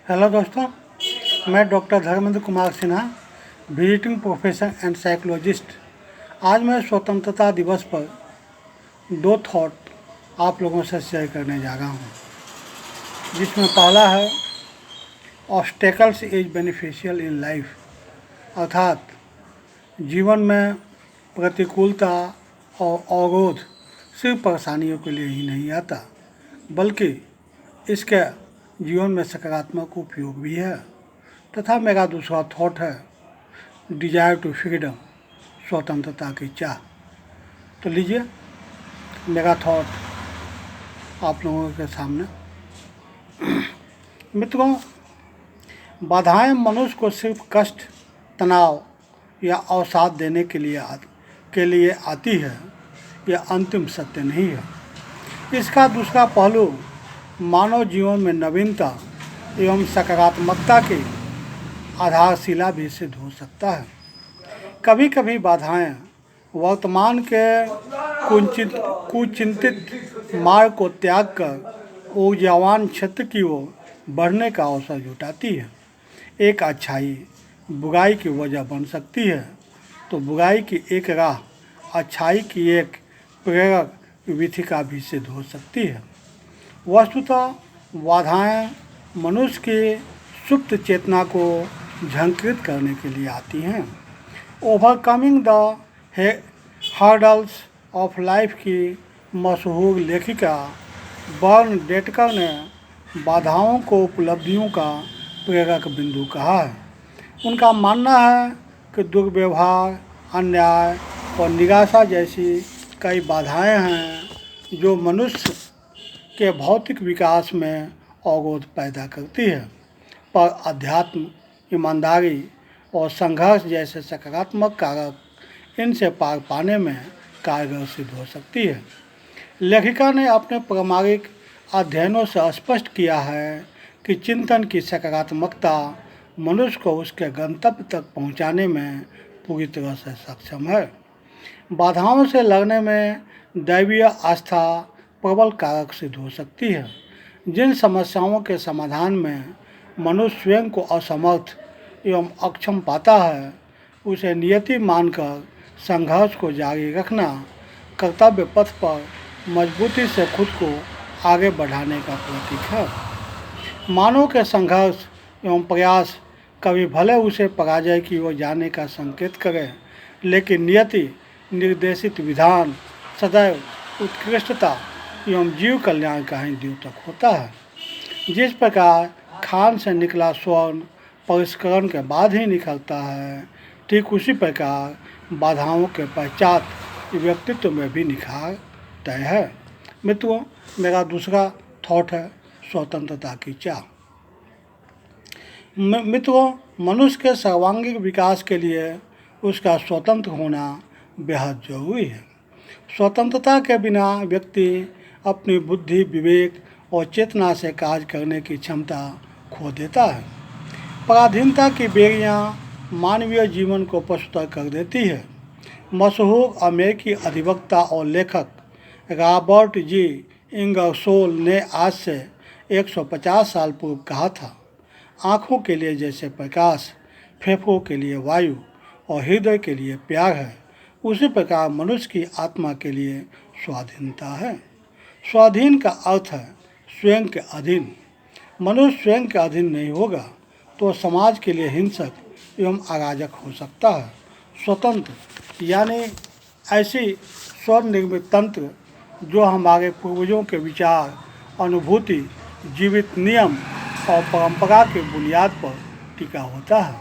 Hello दोस्तों, मैं doctor Dharmendra Kumar Sinha, visiting professor and psychologist. आज मैं स्वतंत्रता दिवस पर दो थॉट आप लोगों से शेयर करने जा रहा हूँ, जिसमें पहला है obstacles is beneficial in life, अर्थात जीवन में प्रतिकूलता और अवरोध सिर्फ परेशानियों के लिए ही नहीं आता, बल्कि इसके जीवन में सकारात्मक उपयोग भी है। तथा मेरा दूसरा थॉट है डिजायर टू फ्रीडम, स्वतंत्रता की चाह। तो लीजिए मेरा थॉट आप लोगों के सामने। मित्रों, बाधाएं मनुष्य को सिर्फ कष्ट, तनाव या अवसाद देने के लिए आती है, यह अंतिम सत्य नहीं है। इसका दूसरा पहलू मानव जीवन में नवीनता एवं सकारात्मकता की आधारशिला भी सिद्ध हो सकता है। कभी कभी बाधाएं वर्तमान के कुचिंतित मार्ग को त्याग कर ऊर्जावान क्षेत्र की ओर बढ़ने का अवसर जुटाती है। एक अच्छाई बुराई की वजह बन सकती है, तो बुराई की एक राह अच्छाई की एक प्रेरक विधिका भी सिद्ध हो सकती है। वस्तुतः बाधाएं मनुष्य की सुप्त चेतना को झंकृत करने के लिए आती हैं। Overcoming the hurdles of life की मशहूर लेखिका बर्न डेटकर ने बाधाओं को उपलब्धियों का प्रेरक बिंदु कहा है। उनका मानना है कि दुर्व्यवहार, अन्याय और निराशा जैसी कई बाधाएं हैं जो मनुष्य के भौतिक विकास में अवरोध पैदा करती है, पर अध्यात्म, ईमानदारी और संघर्ष जैसे सकारात्मक कारक इनसे पार पाने में कारगर सिद्ध हो सकती है। लेखिका ने अपने प्रामाणिक अध्ययनों से स्पष्ट किया है कि चिंतन की सकारात्मकता मनुष्य को उसके गंतव्य तक पहुंचाने में पूरी तरह से सक्षम है। बाधाओं से लड़ने में दैवीय आस्था प्रबल कारक सिद्ध हो सकती है। जिन समस्याओं के समाधान में मनुष्य स्वयं को असमर्थ एवं अक्षम पाता है, उसे नियति मानकर संघर्ष को जारी रखना कर्तव्य पथ पर मजबूती से खुद को आगे बढ़ाने का प्रतीक है। मानव के संघर्ष एवं प्रयास कभी भले उसे पराजय की ओर जाने का संकेत करें, लेकिन नियति निर्देशित विधान सदैव उत्कृष्टता एवं जीव कल्याण का ही द्योतक होता है। जिस प्रकार खान से निकला स्वर्ण परिष्करण के बाद ही निकलता है, ठीक उसी प्रकार बाधाओं के पश्चात व्यक्तित्व में भी निखार तय है। मित्रों, मेरा दूसरा थॉट है स्वतंत्रता की चाह। मित्रों, मनुष्य के सर्वांगीण विकास के लिए उसका स्वतंत्र होना बेहद जरूरी है। स्वतंत्रता के बिना व्यक्ति अपनी बुद्धि, विवेक और चेतना से कार्य करने की क्षमता खो देता है। पराधीनता की बेड़ियाँ मानवीय जीवन को पशुतर कर देती है। मशहूर अमेरिकी अधिवक्ता और लेखक रॉबर्ट जी इंगरसोल ने आज से 150 साल पूर्व कहा था, आँखों के लिए जैसे प्रकाश, फेफड़ों के लिए वायु और हृदय के लिए प्यार है, उसी प्रकार मनुष्य की आत्मा के लिए स्वाधीनता है। स्वाधीन का अर्थ है स्वयं के अधीन। मनुष्य स्वयं के अधीन नहीं होगा तो समाज के लिए हिंसक एवं अराजक हो सकता है। स्वतंत्र यानी ऐसी स्वनिर्मित तंत्र जो हमारे पूर्वजों के विचार, अनुभूति, जीवित नियम और परंपरा के बुनियाद पर टिका होता है।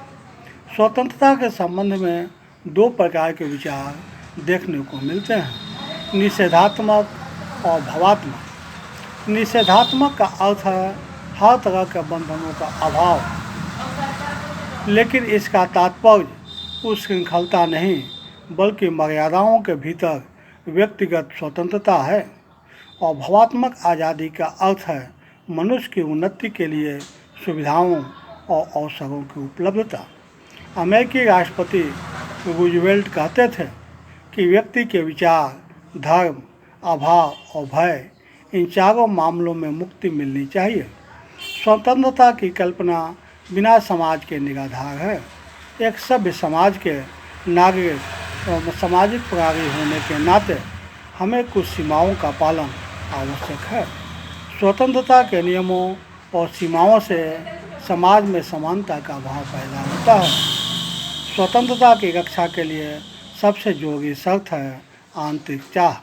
स्वतंत्रता के संबंध में दो प्रकार के विचार देखने को मिलते हैं, निषेधात्मक और भवात्मक। निषेधात्मक का अर्थ है हर तरह के बंधनों का अभाव, लेकिन इसका तात्पर्य उस श्रृंखलता नहीं बल्कि मर्यादाओं के भीतर व्यक्तिगत स्वतंत्रता है। और भवात्मक आज़ादी का अर्थ है मनुष्य की उन्नति के लिए सुविधाओं और अवसरों की उपलब्धता। अमेरिकी राष्ट्रपति रूजवेल्ट कहते थे कि व्यक्ति के विचार, धर्म, अभाव और भय, इन चारों मामलों में मुक्ति मिलनी चाहिए। स्वतंत्रता की कल्पना बिना समाज के निराधार है। एक सभ्य समाज के नागरिक और सामाजिक प्राणी होने के नाते हमें कुछ सीमाओं का पालन आवश्यक है। स्वतंत्रता के नियमों और सीमाओं से समाज में समानता का भाव पैदा होता है। स्वतंत्रता की रक्षा के लिए सबसे जरूरी शर्त है आंतरिक चाह।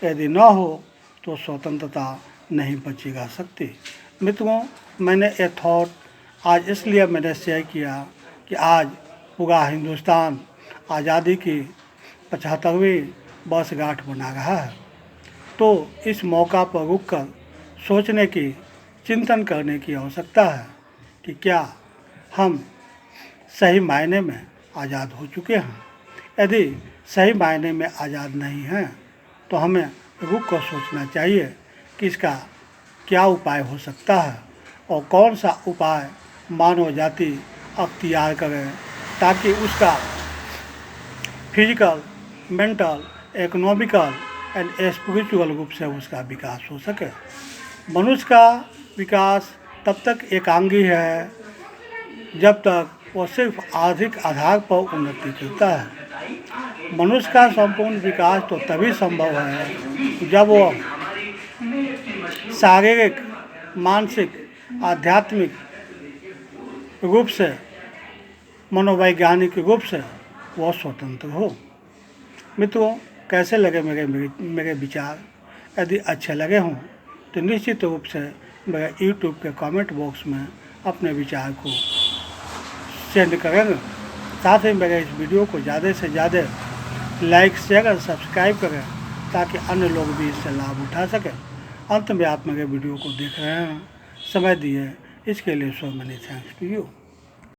यदि न हो तो स्वतंत्रता नहीं बची जा सकती। मित्रों, मैंने ये थॉट आज इसलिए मैंने शेयर किया कि आज पूरा हिंदुस्तान आज़ादी की 75वीं वर्षगांठ मना रहा है। तो इस मौका पर रुककर सोचने की, चिंतन करने की आवश्यकता है कि क्या हम सही मायने में आज़ाद हो चुके हैं। यदि सही मायने में आज़ाद नहीं हैं तो हमें रुक कर सोचना चाहिए कि इसका क्या उपाय हो सकता है और कौन सा उपाय मानव जाति अख्तियार करे ताकि उसका physical, mental, economical and spiritual रूप से उसका विकास हो सके। मनुष्य का विकास तब तक एकांगी है जब तक वो सिर्फ आर्थिक आधार पर उन्नति करता है। मनुष्य का संपूर्ण विकास तो तभी संभव है जब वो शारीरिक, मानसिक, आध्यात्मिक रूप से, मनोवैज्ञानिक रूप से वो स्वतंत्र हो। मित्रों, कैसे लगे मेरे विचार? यदि अच्छे लगे हों तो निश्चित रूप से मेरे YouTube के कमेंट बॉक्स में अपने विचार को सेंड करेंगे। साथ ही मेरे इस वीडियो को ज़्यादा से ज़्यादा लाइक, शेयर और सब्सक्राइब करें ताकि अन्य लोग भी इससे लाभ उठा सकें। अंत में आप मेरे वीडियो को देख रहे हैं, समय दिए इसके लिए so many thanks to you.